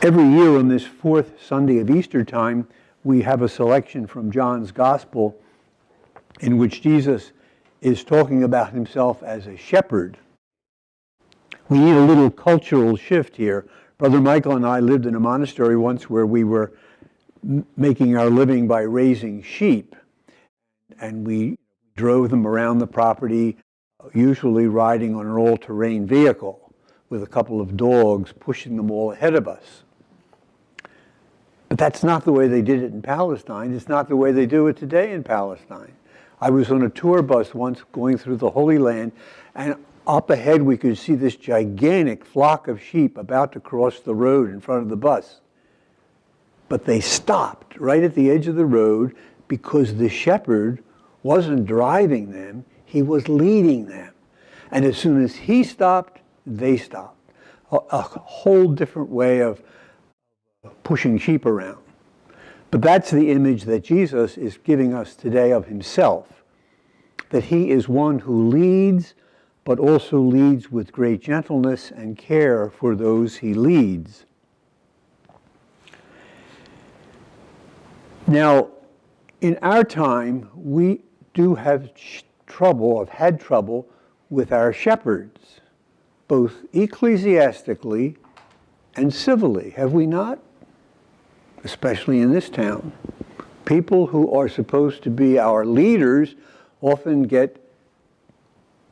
Every year on this fourth Sunday of Easter time, we have a selection from John's Gospel in which Jesus is talking about himself as a shepherd. We need a little cultural shift here. Brother Michael and I lived in a monastery once where we were making our living by raising sheep. And we drove them around the property, usually riding on an all-terrain vehicle with a couple of dogs pushing them all ahead of us. But that's not the way they did it in Palestine. It's not the way they do it today in Palestine. I was on a tour bus once going through the Holy Land, and up ahead we could see this gigantic flock of sheep about to cross the road in front of the bus. But they stopped right at the edge of the road because the shepherd wasn't driving them, he was leading them. And as soon as he stopped, they stopped. A whole different way of pushing sheep around. But that's the image that Jesus is giving us today of himself, that he is one who leads, but also leads with great gentleness and care for those he leads. Now, in our time, we do have had trouble with our shepherds, both ecclesiastically and civilly, have we not? Especially in this town. People who are supposed to be our leaders often get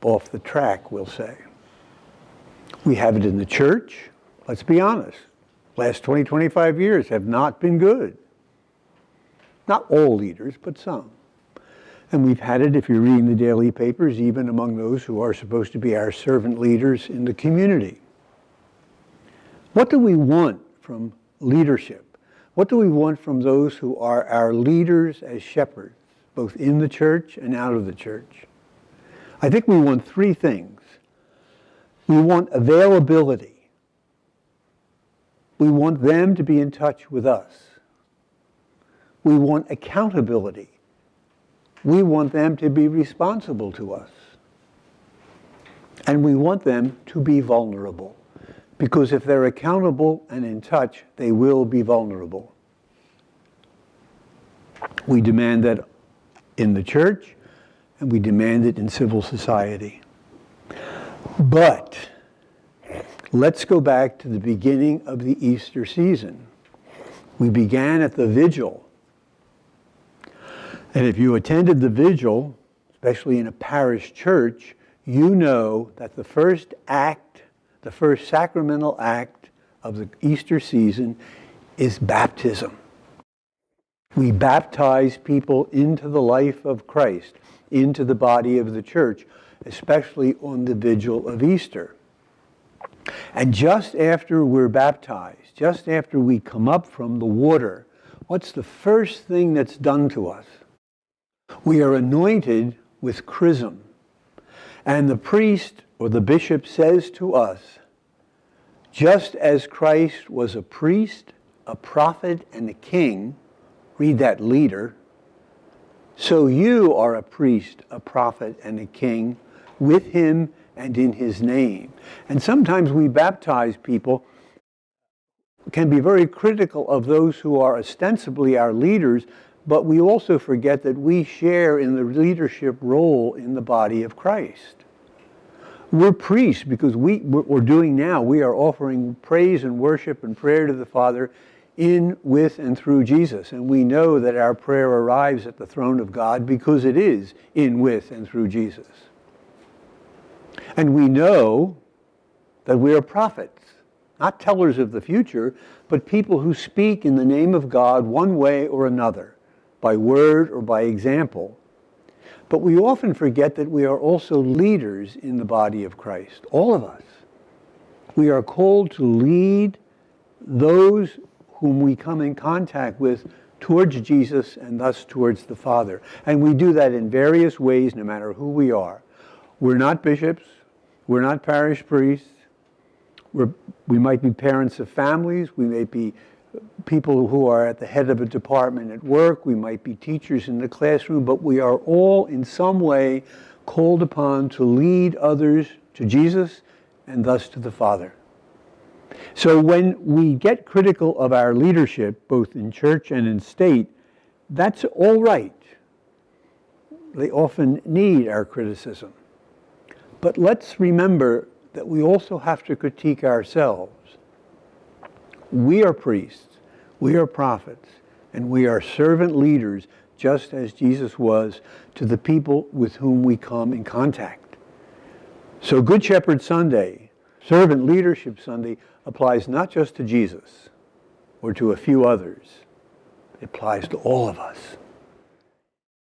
off the track, we'll say. We have it in the church. Let's be honest. Last 20, 25 years have not been good. Not all leaders, but some. And we've had it, if you're reading the daily papers, even among those who are supposed to be our servant leaders in the community. What do we want from leadership? What do we want from those who are our leaders as shepherds, both in the church and out of the church? I think we want three things. We want availability. We want them to be in touch with us. We want accountability. We want them to be responsible to us. And we want them to be vulnerable. Because if they're accountable and in touch, they will be vulnerable. We demand that in the church, and we demand it in civil society. But let's go back to the beginning of the Easter season. We began at the vigil. And if you attended the vigil, especially in a parish church, you know that the first sacramental act of the Easter season is baptism. We baptize people into the life of Christ, into the body of the church, especially on the vigil of Easter. And just after we're baptized, just after we come up from the water, what's the first thing that's done to us? We are anointed with chrism. And the priest or the bishop says to us, just as Christ was a priest, a prophet, and a king, read that leader, so you are a priest, a prophet, and a king with him and in his name. And sometimes we baptize people, can be very critical of those who are ostensibly our leaders, but we also forget that we share in the leadership role in the body of Christ. We're priests because what we're doing now, we are offering praise and worship and prayer to the Father in, with, and through Jesus. And we know that our prayer arrives at the throne of God because it is in, with, and through Jesus. And we know that we are prophets, not tellers of the future, but people who speak in the name of God one way or another, by word or by example. But we often forget that we are also leaders in the body of Christ, all of us. We are called to lead those whom we come in contact with towards Jesus and thus towards the Father. And we do that in various ways, no matter who we are. We're not bishops. We're not parish priests. We might be parents of families. We may be people who are at the head of a department at work. We might be teachers in the classroom. But we are all in some way called upon to lead others to Jesus and thus to the Father. So when we get critical of our leadership, both in church and in state, that's all right. They often need our criticism. But let's remember that we also have to critique ourselves. We are priests, we are prophets, and we are servant leaders, just as Jesus was to the people with whom we come in contact. So Good Shepherd Sunday, Servant Leadership Sunday, applies not just to Jesus or to a few others. It applies to all of us.